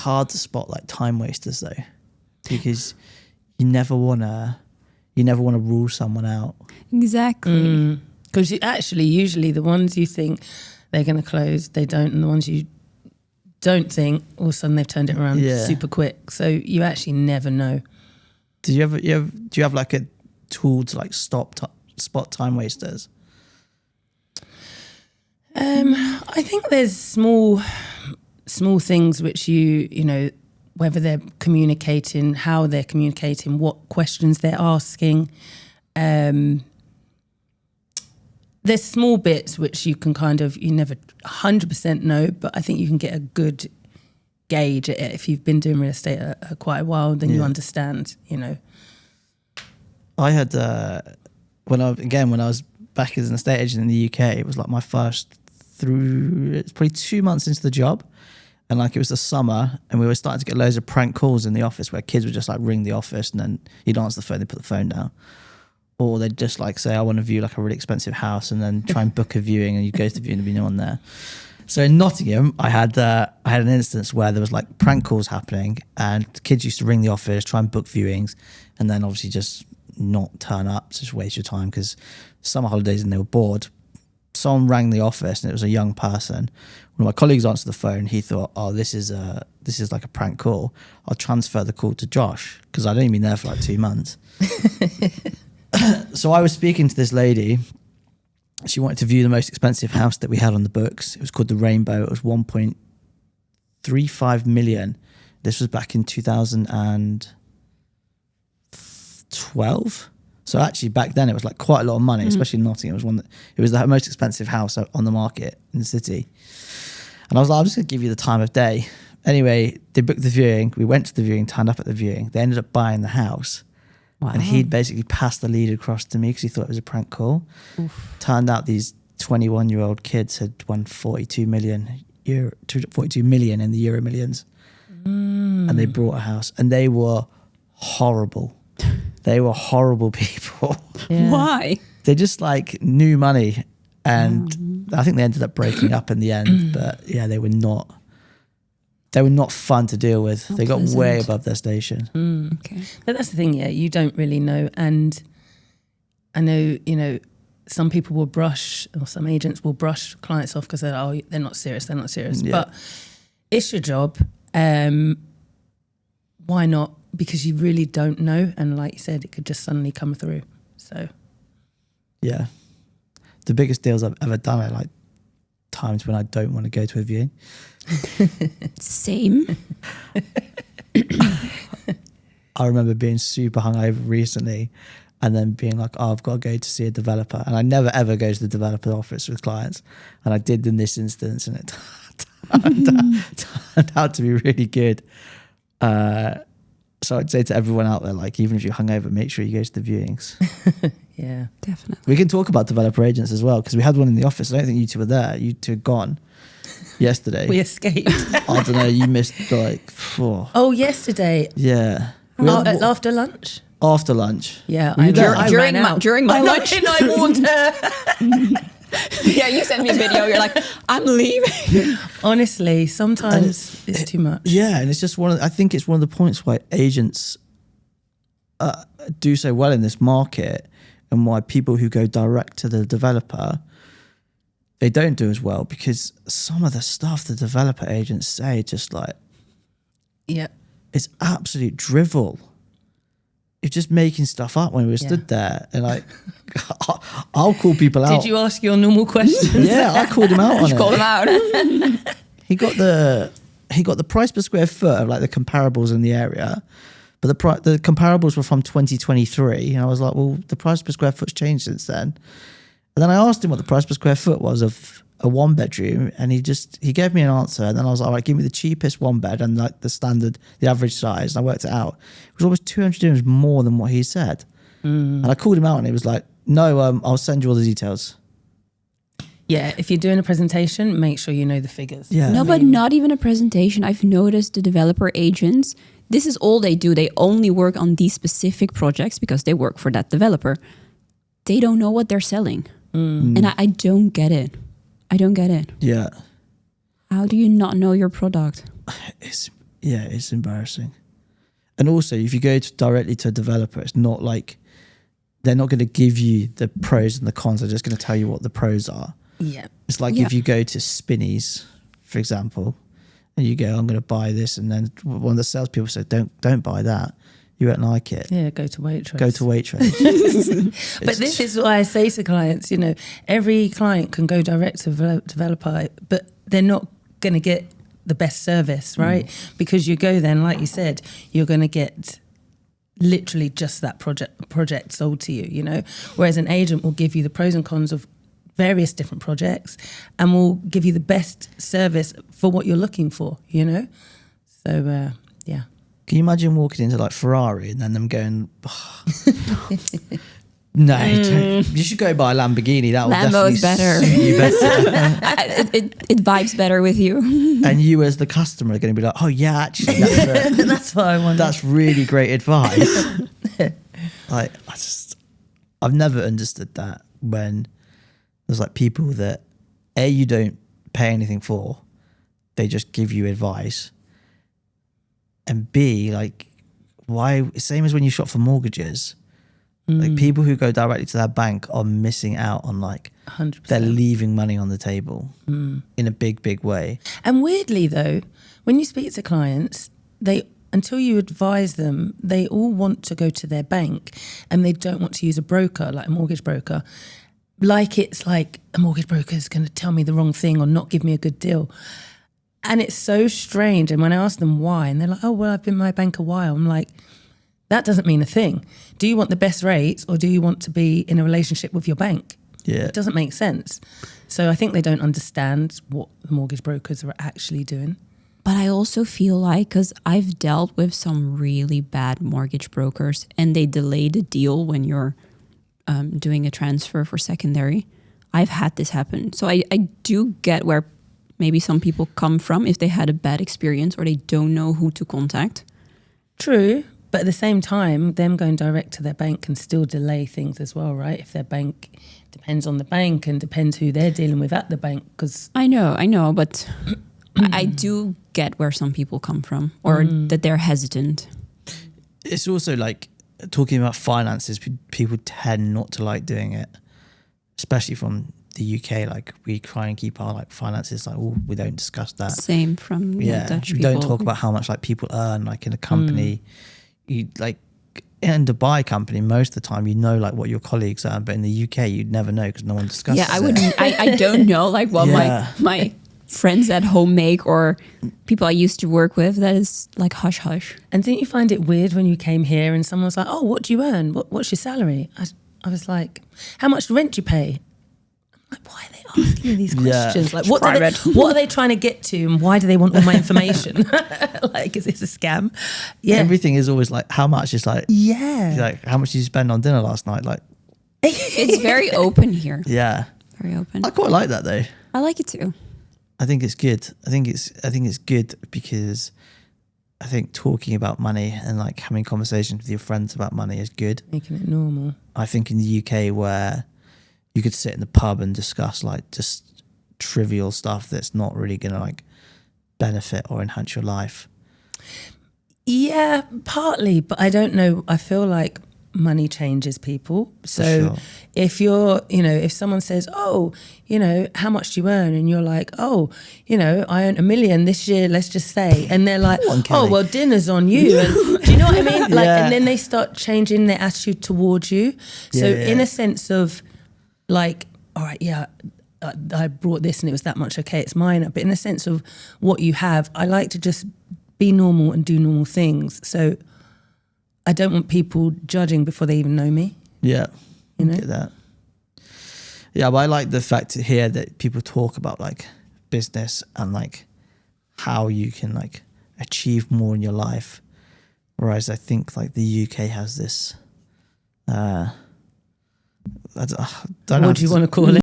hard to spot like time wasters though, because you never wanna rule someone out. Exactly. Because usually the ones you think they're going to close, they don't, and the ones you don't think, all of a sudden they've turned it around super quick. So you actually never know. Do you have like a tool to like spot time wasters? I think there's small things which you know, whether they're communicating, how they're communicating, what questions they're asking. There's small bits which you can you never 100% know, but I think you can get a good gauge at it. If you've been doing real estate quite a while, then you understand, you know. I had, when I was back as an estate agent in the UK, it was like my first it's probably 2 months into the job. And like it was the summer and we were starting to get loads of prank calls in the office where kids would just like ring the office and then you'd answer the phone, they'd put the phone down. Or they'd just like say, I want to view like a really expensive house, and then try and book a viewing, and you go to the viewing and there'd be no one there. So in Nottingham, I had an instance where there was like prank calls happening and kids used to ring the office, try and book viewings, and then obviously just not turn up, just waste your time because summer holidays and they were bored. Someone rang the office and it was a young person. One of my colleagues answered the phone. He thought, oh, this is like a prank call. I'll transfer the call to Josh because I'd only been there for like 2 months. So I was speaking to this lady. She wanted to view the most expensive house that we had on the books. It was called the Rainbow. It was 1.35 million. This was back in 2012. So actually back then it was like quite a lot of money, especially in Nottingham. It was the most expensive house on the market in the city. And I was like, I'm just going to give you the time of day. Anyway, they booked the viewing. We went to the viewing, turned up at the viewing. They ended up buying the house. Wow. And he'd basically passed the lead across to me because he thought it was a prank call. Oof. Turned out these 21-year-old kids had won 42 million in the Euro Millions. And they bought a house. And they were horrible. They were horrible people. Yeah. Why? They just like knew money. And I think they ended up breaking up in the end. But yeah, they were not fun to deal with. They got way above their station. Okay. But that's the thing, you don't really know. And I know, you know, some people will brush, or some agents will brush clients off because they're not serious. Yeah. But it's your job. Why not? Because you really don't know. And like you said, it could just suddenly come through. So. Yeah. The biggest deals I've ever done are like times when I don't want to go to a viewing. Same. I remember being super hungover recently and then being like, oh, I've got to go to see a developer. And I never ever go to the developer office with clients. And I did in this instance and it turned out to be really good. So I'd say to everyone out there, like, even if you're hungover, make sure you go to the viewings. Yeah, definitely. We can talk about developer agents as well, because we had one in the office. I don't think you two were there. You two had gone yesterday. We escaped. I don't know. You missed like 4. Oh, yesterday. Yeah. After lunch? After lunch. Yeah. During my lunch. And I warned her. Yeah, you sent me a video. You're like, I'm leaving. Honestly, sometimes it's too much. Yeah, and it's just I think it's one of the points why agents do so well in this market, and why people who go direct to the developer, they don't do as well, because some of the stuff the developer agents say, just like, yeah, it's absolute drivel. You're just making stuff up when we were stood there, and like, I'll call people out. Did you ask your normal questions? Yeah, I called him out on it. Called him out. He got the price per square foot of like the comparables in the area, but the comparables were from 2023, and I was like, well, the price per square foot's changed since then. And then I asked him what the price per square foot was of a 1-bedroom, and he gave me an answer, and then I was like, all right, give me the cheapest 1-bed and like the average size, and I worked it out. It was almost 200 dirhams more than what he said. And I called him out, and he was like, no, I'll send you all the details. Yeah, if you're doing a presentation, make sure you know the figures. Yeah. No, but not even a presentation. I've noticed the developer agents, this is all they do. They only work on these specific projects because they work for that developer. They don't know what they're selling. And I don't get it. I don't get it. Yeah. How do you not know your product? Yeah, it's embarrassing. And also, if you go directly to a developer, it's not like they're not going to give you the pros and the cons. They're just going to tell you what the pros are. Yeah. It's like if you go to Spinneys, for example, and you go, I'm going to buy this, and then one of the salespeople said, don't buy that. You won't like it. Yeah, go to Waitrose. Go to Waitrose. But this is why I say to clients, every client can go direct to developer, but they're not going to get the best service, right? Because you go then, like you said, you're going to get literally just that project sold to you, whereas an agent will give you the pros and cons of various different projects and will give you the best service for what you're looking for, So, yeah. Can you imagine walking into like Ferrari and then them going, no, don't. You should go buy a Lamborghini. That will Lambo's definitely better. suit you better. it vibes better with you. And you as the customer are going to be like, oh yeah, actually, That's what I want. that's really great advice. Like, I've never understood that when there's like people that you don't pay anything for, they just give you advice, and B, like, why? Same as when you shop for mortgages. Like, people who go directly to their bank are missing out on, like, 100%. they're leaving money on the table in a big, big way. And weirdly though, when you speak to clients, until you advise them, they all want to go to their bank and they don't want to use a broker, like a mortgage broker. Like it's like a mortgage broker is going to tell me the wrong thing or not give me a good deal. And it's so strange. And when I ask them why, and they're like, oh, well, I've been my bank a while. I'm like, that doesn't mean a thing. Do you want the best rates or do you want to be in a relationship with your bank? Yeah. It doesn't make sense. So I think they don't understand what the mortgage brokers are actually doing. But I also feel like, because I've dealt with some really bad mortgage brokers and they delay the deal when you're doing a transfer for secondary. I've had this happen. So I do get where maybe some people come from if they had a bad experience or they don't know who to contact. True. But at the same time, them going direct to their bank can still delay things as well, right? If their bank depends on the bank and depends who they're dealing with at the bank. Because I know, but I do get where some people come from or that they're hesitant. It's also like talking about finances, people tend not to like doing it, especially from the UK. Like, we try and keep our like finances like, oh, we don't discuss that. Same from Dutch we people. don't talk about how much like people earn like in a company. You like in a Dubai company, most of the time like what your colleagues earn, but in the UK you'd never know because no one discusses Yeah, I it. wouldn't. I don't know like what my friends at home make or people I used to work with. That is like hush hush. And didn't you find it weird when you came here and someone was like, oh, what do you earn? What's your salary? I was like, how much rent do you pay? I'm like, why are they asking me these questions? Like, what are they trying to get to and why do they want all my information? Like, is this a scam? Yeah. Everything is always like, how much is like, like, how much did you spend on dinner last night? Like, It's very open here. yeah. Very open. I quite like that though. I like it too. I think it's good. I think it's good because I think talking about money and like having conversations with your friends about money is good. Making it normal. I think in the UK where you could sit in the pub and discuss like just trivial stuff that's not really going to like benefit or enhance your life. Yeah, partly, but I don't know. I feel like money changes people. So if you're, if someone says, oh, how much do you earn? And you're like, oh, I earned $1 million this year, let's just say. And they're like, oh, well, dinner's on you. And, do you know what I mean? Like, and then they start changing their attitude towards you. So in a sense of like, all right, yeah, I brought this and it was that much. Okay, it's mine. But in the sense of what you have, I like to just be normal and do normal things. So I don't want people judging before they even know me. Yeah, get that. Yeah, but I like the fact to hear that people talk about like business and like how you can like achieve more in your life. Whereas I think like the UK has this, I don't know. What do you want to call it?